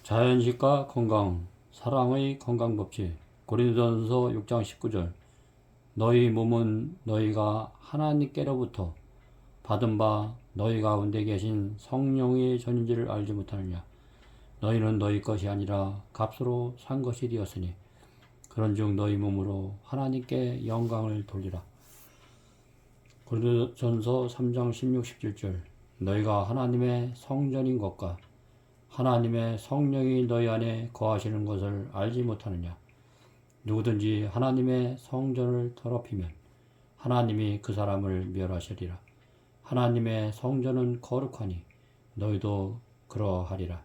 자연식과 건강, 사랑의 건강법칙. 고린도전서 6장 19절. 너희 몸은 너희가 하나님께로부터 받은 바 너희 가운데 계신 성령의 전인지를 알지 못하느냐. 너희는 너희 것이 아니라 값으로 산 것이 되었으니 그런즉 너희 몸으로 하나님께 영광을 돌리라. 고린도전서 3장 16, 17절. 너희가 하나님의 성전인 것과 하나님의 성령이 너희 안에 거하시는 것을 알지 못하느냐. 누구든지 하나님의 성전을 더럽히면 하나님이 그 사람을 멸하시리라. 하나님의 성전은 거룩하니 너희도 그러하리라.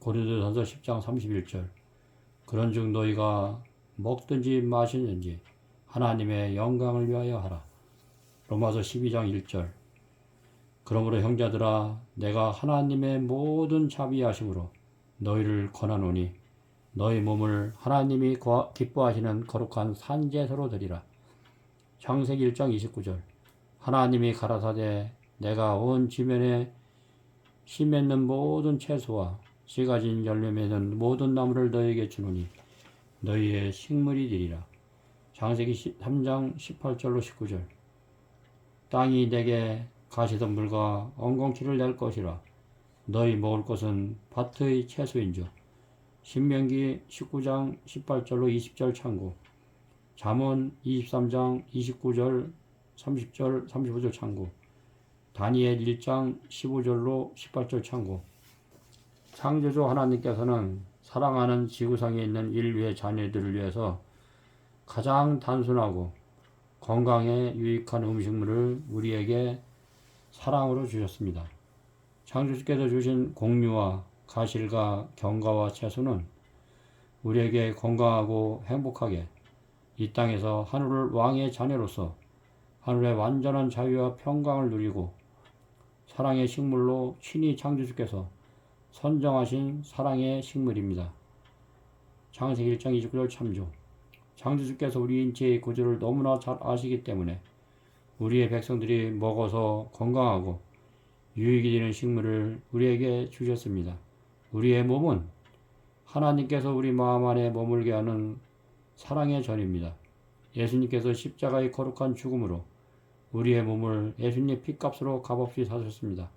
고린도전서 10장 31절. 그런즉 너희가 먹든지 마시든지 하나님의 영광을 위하여 하라. 로마서 12장 1절. 그러므로 형제들아, 내가 하나님의 모든 자비하심으로 너희를 권하노니 너희 몸을 하나님이 기뻐하시는 거룩한 산제사로 드리라. 창세기 1장 29절. 하나님이 가라사대 내가 온 지면에 씨 맺는 모든 채소와 씨 가진 열매 맺는 모든 나무를 너희에게 주노니 너희의 식물이 되리라. 창세기 3장 18절로 19절. 땅이 내게 가시덤불과 엉겅퀴를 낼 것이라. 너희 먹을 것은 밭의 채소인즉. 신명기 19장 18절로 20절 참고. 잠언 23장 29절 30절 35절 참고. 다니엘 1장 15절로 18절 참고. 창조주 하나님께서는 사랑하는 지구상에 있는 인류의 자녀들을 위해서 가장 단순하고 건강에 유익한 음식물을 우리에게 사랑으로 주셨습니다. 창조주께서 주신 곡류와 가실과 견과와 채소는 우리에게 건강하고 행복하게 이 땅에서 하늘 왕의 자녀로서 하늘의 완전한 자유와 평강을 누리고 사랑의 식물로 친히 창조주께서 선정하신 사랑의 식물입니다. 창세기 1장 29절 참조. 창조주께서 우리 인체의 구조를 너무나 잘 아시기 때문에 우리의 백성들이 먹어서 건강하고 유익이 되는 식물을 우리에게 주셨습니다. 우리의 몸은 하나님께서 우리 마음 안에 머물게 하는 사랑의 전입니다. 예수님께서 십자가의 거룩한 죽음으로 우리의 몸을 예수님의 피값으로 값없이 사셨습니다.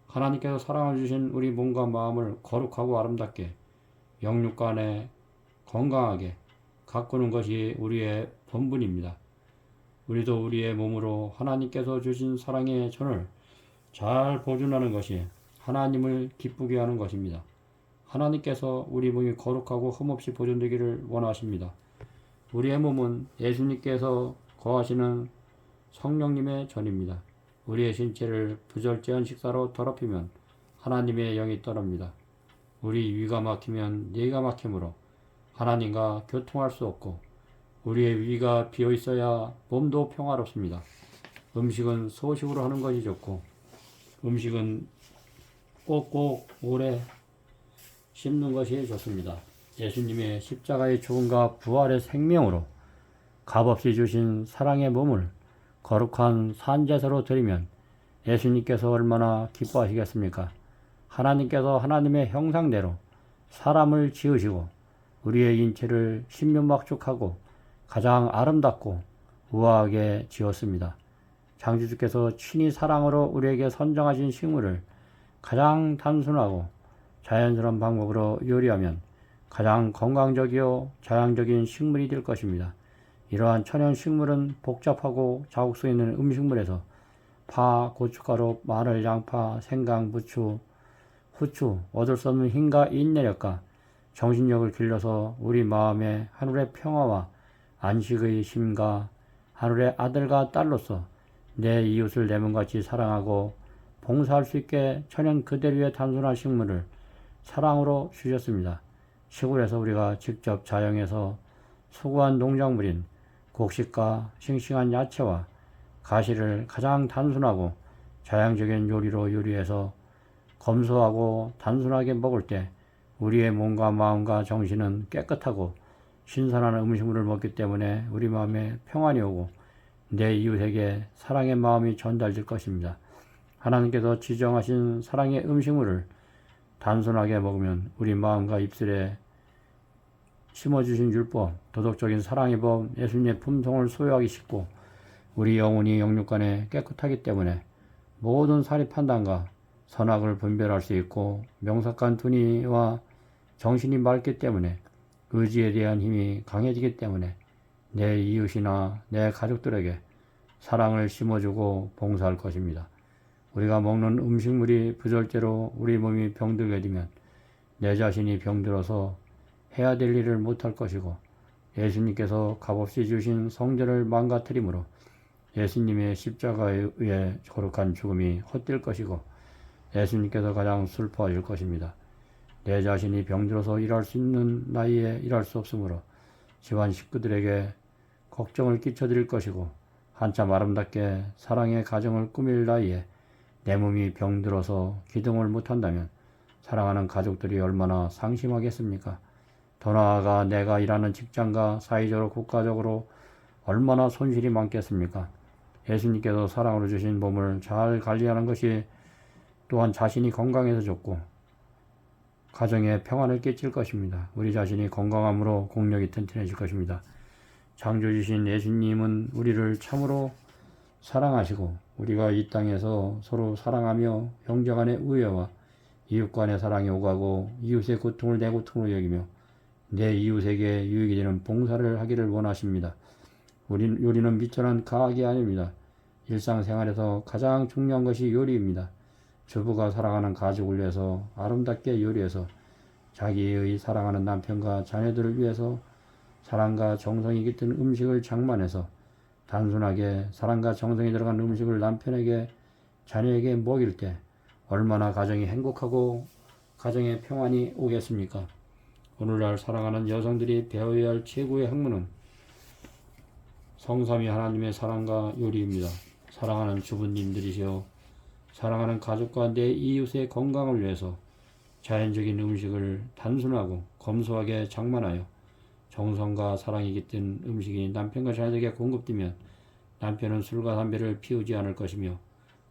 하나님께서 사랑을 주신 우리 몸과 마음을 거룩하고 아름답게 영육간에 건강하게 가꾸는 것이 우리의 본분입니다. 우리도 우리의 몸으로 하나님께서 주신 사랑의 전을 잘 보존하는 것이 하나님을 기쁘게 하는 것입니다. 하나님께서 우리 몸이 거룩하고 흠없이 보존되기를 원하십니다. 우리의 몸은 예수님께서 거하시는 성령님의 전입니다. 우리의 신체를 부절제한 식사로 더럽히면 하나님의 영이 떠납니다. 우리 위가 막히면 뇌가 막히므로 하나님과 교통할 수 없고 우리의 위가 비어 있어야 몸도 평화롭습니다. 음식은 소식으로 하는 것이 좋고 음식은 꼭꼭 오래 씹는 것이 좋습니다. 예수님의 십자가의 죽음과 부활의 생명으로 값없이 주신 사랑의 몸을 거룩한 산제사로 드리면 예수님께서 얼마나 기뻐하시겠습니까? 하나님께서 하나님의 형상대로 사람을 지으시고 우리의 인체를 신명박죽하고 가장 아름답고 우아하게 지었습니다. 창조주께서 친히 사랑으로 우리에게 선정하신 식물을 가장 단순하고 자연스러운 방법으로 요리하면 가장 건강적이요 자양적인 식물이 될 것입니다. 이러한 천연 식물은 복잡하고 자국수 있는 음식물에서 파, 고춧가루, 마늘, 양파, 생강, 부추, 후추, 얻을 수 없는 힘과 인내력과 정신력을 길러서 우리 마음에 하늘의 평화와 안식의 힘과 하늘의 아들과 딸로서 내 이웃을 내 몸같이 사랑하고 봉사할 수 있게 천연 그대로의 단순한 식물을 사랑으로 주셨습니다. 시골에서 우리가 직접 자연에서 수고한 농작물인 곡식과 싱싱한 야채와 가시를 가장 단순하고 자양적인 요리로 요리해서 검소하고 단순하게 먹을 때 우리의 몸과 마음과 정신은 깨끗하고 신선한 음식물을 먹기 때문에 우리 마음에 평안이 오고 내 이웃에게 사랑의 마음이 전달될 것입니다. 하나님께서 지정하신 사랑의 음식물을 단순하게 먹으면 우리 마음과 입술에 심어주신 율법, 도덕적인 사랑의 법, 예수님의 품성을 소유하기 쉽고 우리 영혼이 영육간에 깨끗하기 때문에 모든 사리 판단과 선악을 분별할 수 있고 명석한 두니와 정신이 맑기 때문에 의지에 대한 힘이 강해지기 때문에 내 이웃이나 내 가족들에게 사랑을 심어주고 봉사할 것입니다. 우리가 먹는 음식물이 부절제로 우리 몸이 병들게 되면 내 자신이 병들어서 해야 될 일을 못할 것이고 예수님께서 값없이 주신 성전을 망가뜨림으로 예수님의 십자가에 의해 거룩한 죽음이 헛될 것이고 예수님께서 가장 슬퍼하실 것입니다. 내 자신이 병들어서 일할 수 있는 나이에 일할 수 없으므로 집안 식구들에게 걱정을 끼쳐드릴 것이고 한참 아름답게 사랑의 가정을 꾸밀 나이에 내 몸이 병들어서 기동을 못한다면 사랑하는 가족들이 얼마나 상심하겠습니까? 더 나아가 내가 일하는 직장과 사회적으로 국가적으로 얼마나 손실이 많겠습니까? 예수님께서 사랑으로 주신 몸을 잘 관리하는 것이 또한 자신이 건강해서 좋고 가정에 평안을 끼칠 것입니다. 우리 자신이 건강함으로 공력이 튼튼해질 것입니다. 창조주신 예수님은 우리를 참으로 사랑하시고 우리가 이 땅에서 서로 사랑하며 형제간의 우애와 이웃간의 사랑이 오가고 이웃의 고통을 내 고통으로 여기며 내 이웃에게 유익이 되는 봉사를 하기를 원하십니다. 요리는 미천한 과학이 아닙니다. 일상생활에서 가장 중요한 것이 요리입니다. 주부가 사랑하는 가족을 위해서 아름답게 요리해서 자기의 사랑하는 남편과 자녀들을 위해서 사랑과 정성이 깃든 음식을 장만해서 단순하게 사랑과 정성이 들어간 음식을 남편에게 자녀에게 먹일 때 얼마나 가정이 행복하고 가정에 평안이 오겠습니까? 오늘날 사랑하는 여성들이 배워야 할 최고의 학문은 성삼위 하나님의 사랑과 요리입니다. 사랑하는 주부님들이시여 사랑하는 가족과 내 이웃의 건강을 위해서 자연적인 음식을 단순하고 검소하게 장만하여 정성과 사랑이 깃든 음식이 남편과 자녀에게 공급되면 남편은 술과 담배를 피우지 않을 것이며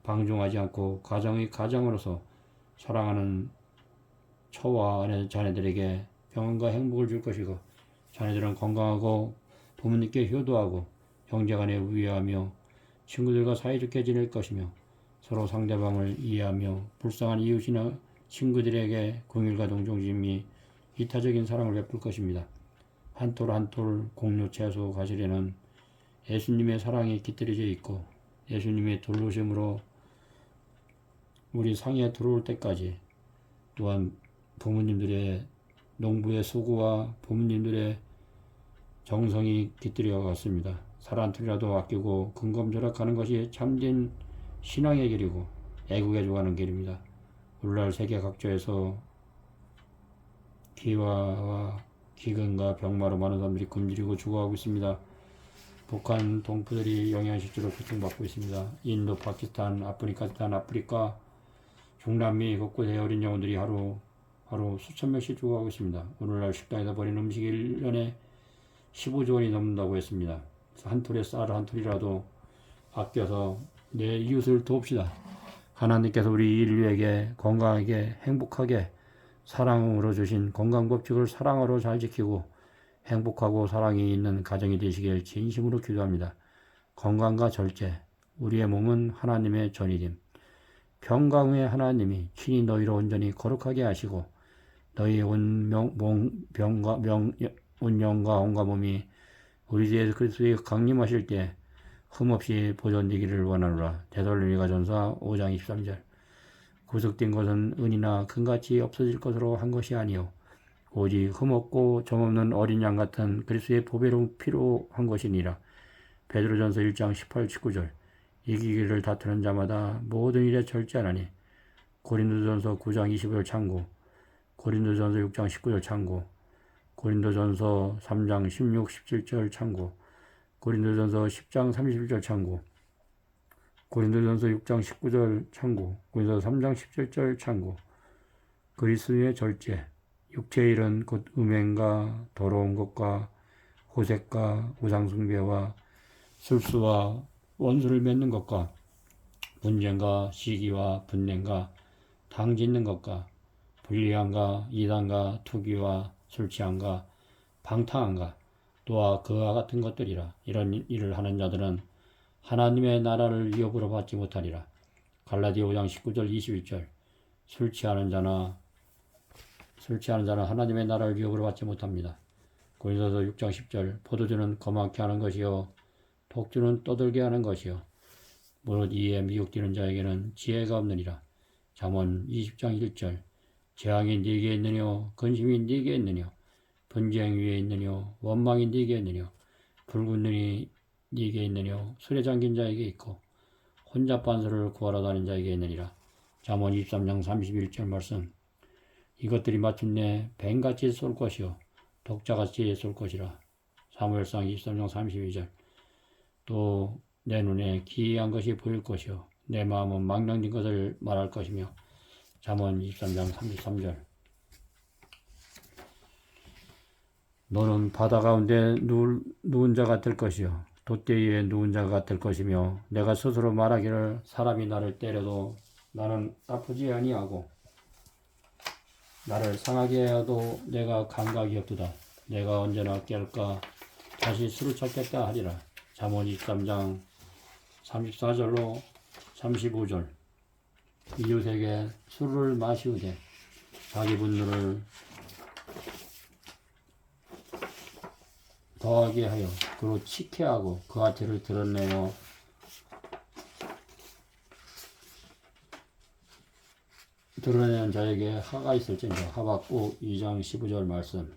방종하지 않고 가정의 가장으로서 사랑하는 처와 자녀들에게 평안과 행복을 줄 것이고 자녀들은 건강하고 부모님께 효도하고 형제간에 우애하며 친구들과 사이좋게 지낼 것이며 서로 상대방을 이해하며 불쌍한 이웃이나 친구들에게 공일과 동정심이 이타적인 사랑을 베풀 것입니다. 한 톨 한 톨 공유 채소 가실에는 예수님의 사랑이 깃들여져 있고 예수님의 돌보심으로 우리 상에 들어올 때까지 또한 부모님들의 농부의 수고와 부모님들의 정성이 깃들여 갔습니다. 살 한 톨이라도 아끼고 근검절약하는 것이 참된 신앙의 길이고 애국에 좋아하는 길입니다. 오늘날 세계 각처에서 기화와 기근과 병마로 많은 사람들이 굶주리고 죽어가고 있습니다. 북한 동포들이 영양실조로 고통받고 있습니다. 인도, 파키스탄, 아프리카, 중남미 곳곳에 어린 영혼들이 하루 수천 명씩 죽어가고 있습니다. 오늘날 식당에서 버리는 음식이 1년에 15조 원이 넘는다고 했습니다. 한 톨의 쌀 한 톨이라도 아껴서 내 이웃을 돕시다. 하나님께서 우리 인류에게 건강하게 행복하게 사랑으로 주신 건강법칙을 사랑으로 잘 지키고 행복하고 사랑이 있는 가정이 되시길 진심으로 기도합니다. 건강과 절제, 우리의 몸은 하나님의 전이됨. 평강 후에 하나님이 친히 너희를 온전히 거룩하게 하시고 너희 온 영과 온과 몸이 우리 주 예수 그리스도의 강림하실 때 흠없이 보존되기를 원하노라. 데살로니가전서 5장 23절. 구속된 것은 은이나 금같이 없어질 것으로 한 것이 아니요 오직 흠없고 점없는 어린 양 같은 그리스도의 보배로운 피로 한 것이니라. 베드로전서 1장 18, 19절. 이기기를 다투는 자마다 모든 일에 절제하나니. 고린도전서 9장 25절 참고. 고린도전서 6장 19절 참고. 고린도전서 3장 16, 17절 참고. 고린도전서 10장 31절 참고. 고린도전서 6장 19절 참고. 고린도전서 3장 17절 참고. 그리스도의 절제, 육체의 일은 곧 음행과 더러운 것과 호색과 우상숭배와 술수와 원수를 맺는 것과 분쟁과 시기와 분냄과 당짓는 것과 불리한가, 이단가, 투기와 술취한가, 방탕한가, 또한 그와 같은 것들이라. 이런 일을 하는 자들은 하나님의 나라를 위협으로 받지 못하리라. 갈라디아 5장 19절 21절. 술 취하는 자는 하나님의 나라를 위협으로 받지 못합니다. 고린도서 6장 10절. 포도주는 거만케 하는 것이요 독주는 떠들게 하는 것이요 무릇 이에 미혹되는 자에게는 지혜가 없느니라. 잠언 20장 1절. 재앙이 네게 있느뇨, 근심이 네게 있느뇨, 분쟁 위에 있느뇨, 원망이 네게 있느뇨, 붉은 눈이 네게 있느뇨, 술에 잠긴 자에게 있고 혼잡 반수를 구하러 다닌 자에게 있느니라. 잠언 23장 31절 말씀. 이것들이 마침내 뱀같이 쏠 것이요 독자같이 쏠 것이라. 사무엘상 23장 32절. 또 내 눈에 기이한 것이 보일 것이요 내 마음은 망령된 것을 말할 것이며. 잠언 23장 33절. 너는 바다 가운데 누운 자가 될 것이요 돛대 위에 누운 자가 될 것이며 내가 스스로 말하기를 사람이 나를 때려도 나는 아프지 아니하고 나를 상하게 하여도 내가 감각이 없도다. 내가 언제나 깰까 다시 술을 찾겠다 하리라. 잠언 23장 34절로 35절. 이웃에게 술을 마시우되 자기 분노를 더하게 하여 그로 치케하고 그 아태를 드러내어 드러내는 자에게 하가 있을지니라. 하박국 2장 15절 말씀.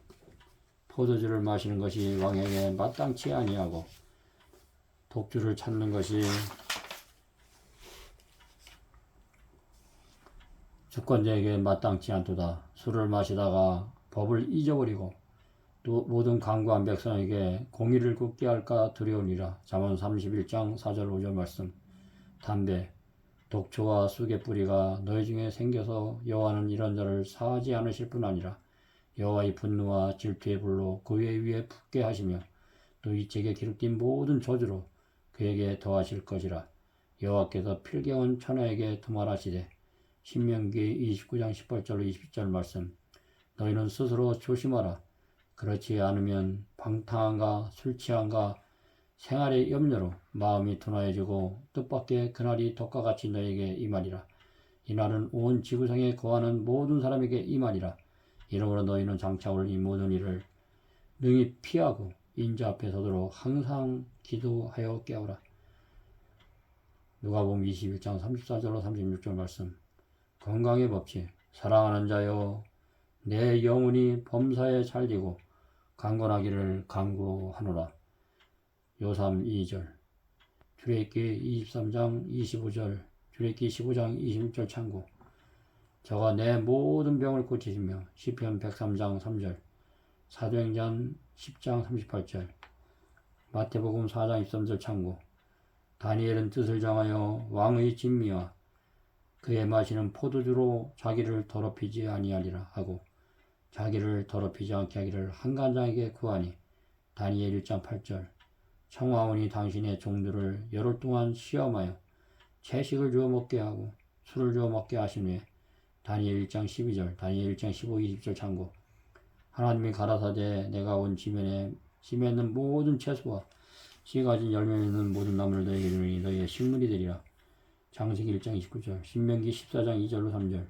포도주를 마시는 것이 왕에게 마땅치 아니하고 독주를 찾는 것이 주권자에게 마땅치 않도다. 술을 마시다가 법을 잊어버리고 또 모든 강구한 백성에게 공의를 굳게 할까 두려우니라. 잠언 31장 4절 5절 말씀. 담배, 독초와 쑥의 뿌리가 너희 중에 생겨서 여호와는 이런 자를 사하지 않으실 뿐 아니라 여호와의 분노와 질투의 불로 그의 위에 붓게 하시며 또 이 책에 기록된 모든 저주로 그에게 더하실 것이라. 여호와께서 필경한 천하에게 두말하시되. 신명기 29장 18절로 20절 말씀. 너희는 스스로 조심하라. 그렇지 않으면 방탕한가 술취한가 생활의 염려로 마음이 둔화해지고 뜻밖의 그날이 덕과 같이 너에게 임하리라. 이날은 온 지구상에 거하는 모든 사람에게 임하리라. 이러므로 너희는 장차 올 이 모든 일을 능히 피하고 인자 앞에 서도록 항상 기도하여 깨우라. 누가복음 21장 34절로 36절 말씀. 건강의 법칙. 사랑하는 자여 내 영혼이 범사에 잘리고 강건하기를 간구하노라. 요삼 2절. 출애굽기 23장 25절. 출애굽기 15장 26절 참고. 저가 내 모든 병을 고치시며. 시편 103장 3절. 사도행전 10장 38절. 마태복음 4장 23절 참고. 다니엘은 뜻을 정하여 왕의 진미와 그의 마시는 포도주로 자기를 더럽히지 아니하리라 하고 자기를 더럽히지 않게 하기를 한간장에게 구하니. 다니엘 1장 8절. 청하오니 당신의 종들을 열흘 동안 시험하여 채식을 주어 먹게 하고 술을 주어 먹게 하신 후에. 다니엘 1장 12절. 다니엘 1장 15, 20절 참고. 하나님이 가라사대 내가 온 지면에 있는 모든 채소와 씨 가진 열매 있는 모든 나무를 너에게 주니 너희의 식물이 되리라. 창세기 1장 29절. 신명기 14장 2절로 3절.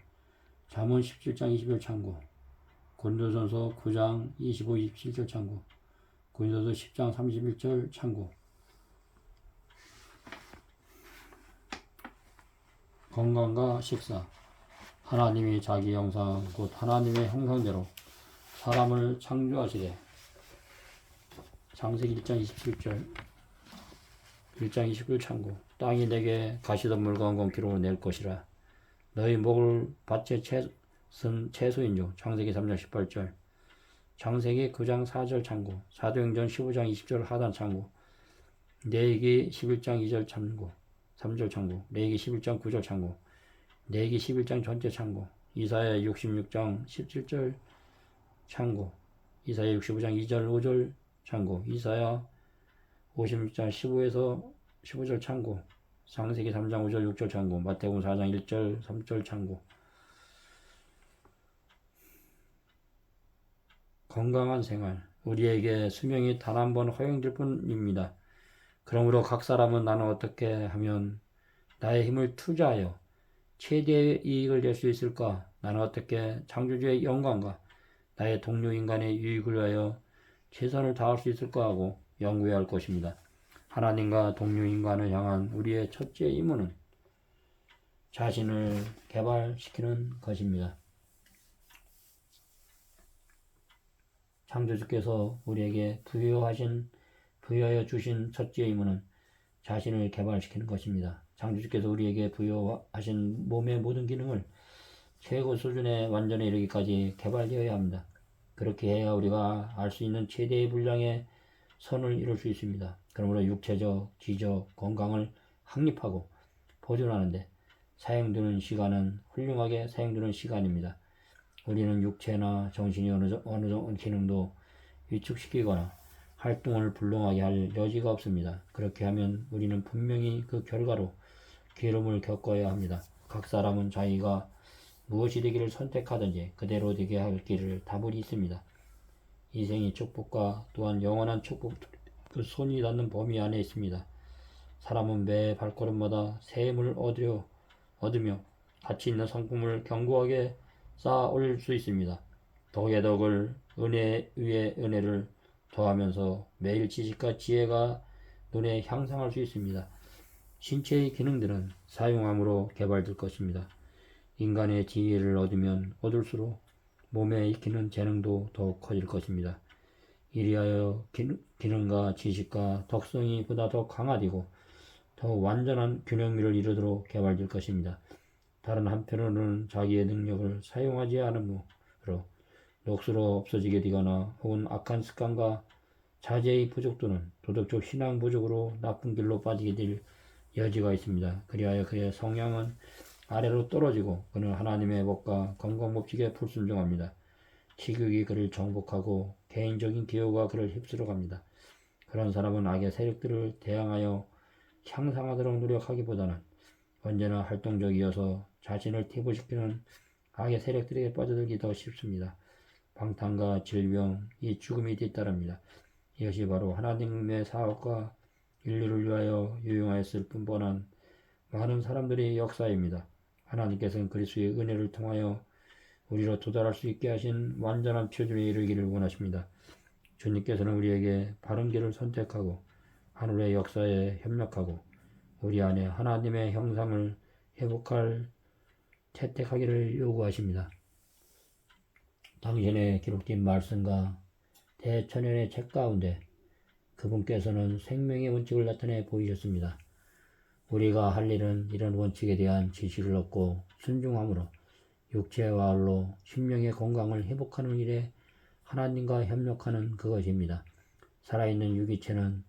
잠언 17장 20절 참고. 고린도전서 9장 25, 27절 참고. 고린도서 10장 31절 참고. 건강과 식사. 하나님이 자기 형상 곧 하나님의 형상대로 사람을 창조하시되. 창세기 1장 27절 1장 29절 참고. 땅이 내게 가시덤물과 엉겅퀴로 낼 것이라. 너희 목을 밭에 쓴 채소인요. 창세기 3장 18절. 창세기 9장 4절 참고. 사도행전 15장 20절 하단 참고. 레위기 11장 2절 참고. 3절 참고. 레위기 11장 9절 참고. 레위기 11장 전체 참고. 이사야 66장 17절 참고. 이사야 65장 2절 5절 참고. 이사야 56장 15에서 15절 참고. 창세기 3장 5절 6절 참고. 마태복음 4장 1절 3절 참고. 건강한 생활, 우리에게 수명이 단 한 번 허용될 뿐입니다. 그러므로 각 사람은 나는 어떻게 하면 나의 힘을 투자하여 최대의 이익을 낼 수 있을까? 나는 어떻게 창조주의 영광과 나의 동료 인간의 유익을 위하여 최선을 다할 수 있을까 하고 연구해야 할 것입니다. 하나님과 동료 인간을 향한 우리의 첫째 임무는 자신을 개발시키는 것입니다. 창조주께서 우리에게 부여하여 주신 첫째 임무는 자신을 개발시키는 것입니다. 창조주께서 우리에게 부여하신 몸의 모든 기능을 최고 수준의 완전에 이르기까지 개발되어야 합니다. 그렇게 해야 우리가 알 수 있는 최대의 분량의 선을 이룰 수 있습니다. 그러므로 육체적, 지적, 건강을 확립하고 보존하는데 사용되는 시간은 훌륭하게 사용되는 시간입니다. 우리는 육체나 정신이 어느 정도 기능도 위축시키거나 활동을 불능하게 할 여지가 없습니다. 그렇게 하면 우리는 분명히 그 결과로 괴로움을 겪어야 합니다. 각 사람은 자기가 무엇이 되기를 선택하든지 그대로 되게 할 길을 다분히 있습니다. 이생의 축복과 또한 영원한 축복, 그 손이 닿는 범위 안에 있습니다. 사람은 매 발걸음마다 새 힘을 얻으며 가치 있는 상품을 견고하게 쌓아 올릴 수 있습니다. 덕의 덕을 은혜 위에 은혜를 더하면서 매일 지식과 지혜가 눈에 향상할 수 있습니다. 신체의 기능들은 사용함으로 개발될 것입니다. 인간의 지혜를 얻으면 얻을수록 몸에 익히는 재능도 더욱 커질 것입니다. 이리하여 기능과 지식과 덕성이 보다 더 강화되고 더 완전한 균형미를 이루도록 개발될 것입니다. 다른 한편으로는 자기의 능력을 사용하지 않으므로 넋으로 없어지게 되거나 혹은 악한 습관과 자제의 부족 또는 도덕적 신앙 부족으로 나쁜 길로 빠지게 될 여지가 있습니다. 그리하여 그의 성향은 아래로 떨어지고 그는 하나님의 법과 건강법칙에 불순종합니다. 식욕이 그를 정복하고 개인적인 기호가 그를 휩쓸어 갑니다. 그런 사람은 악의 세력들을 대항하여 향상하도록 노력하기보다는 언제나 활동적이어서 자신을 퇴보시키는 악의 세력들에게 빠져들기 더 쉽습니다. 방탕과 질병, 이 죽음이 뒤따릅니다. 이것이 바로 하나님의 사업과 인류를 위하여 유용하였을 뿐 많은 사람들의 역사입니다. 하나님께서는 그리스도의 은혜를 통하여 우리로 도달할 수 있게 하신 완전한 표준에 이르기를 원하십니다. 주님께서는 우리에게 바른 길을 선택하고 하늘의 역사에 협력하고 우리 안에 하나님의 형상을 채택하기를 요구하십니다. 당신의 기록된 말씀과 대천연의 책 가운데 그분께서는 생명의 원칙을 나타내 보이셨습니다. 우리가 할 일은 이런 원칙에 대한 지시를 얻고 순종함으로 육체와 알로 심령의 건강을 회복하는 일에 하나님과 협력하는 그것입니다. 살아있는 유기체는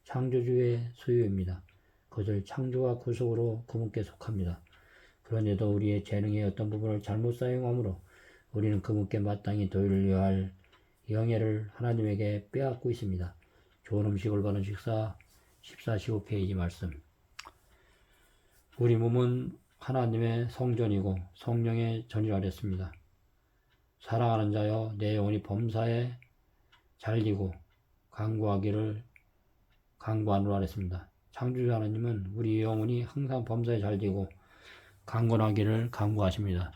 창조주의 소유입니다. 그것을 창조와 구속으로 그분께 속합니다. 그런데도 우리의 재능의 어떤 부분을 잘못 사용함으로 우리는 그분께 마땅히 도일해야 할 영예를 하나님에게 빼앗고 있습니다. 좋은 음식을 받은 식사 14, 15페이지 말씀. 우리 몸은 하나님의 성전이고 성령의 전이라 했습니다. 사랑하는 자여 내 영혼이 범사에 잘리고 강구하기를 강구하노라 했습니다. 창조주 하나님은 우리 영혼이 항상 범사에 잘되고 강건하기를 강구하십니다.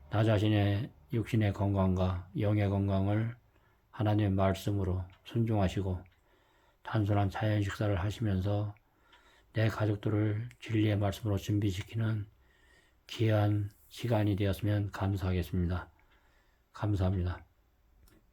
나 자신의 육신의 건강과 영의 건강을 하나님의 말씀으로 순종하시고 단순한 자연 식사를 하시면서 내 가족들을 진리의 말씀으로 준비시키는 귀한 시간이 되었으면 감사하겠습니다. 감사합니다.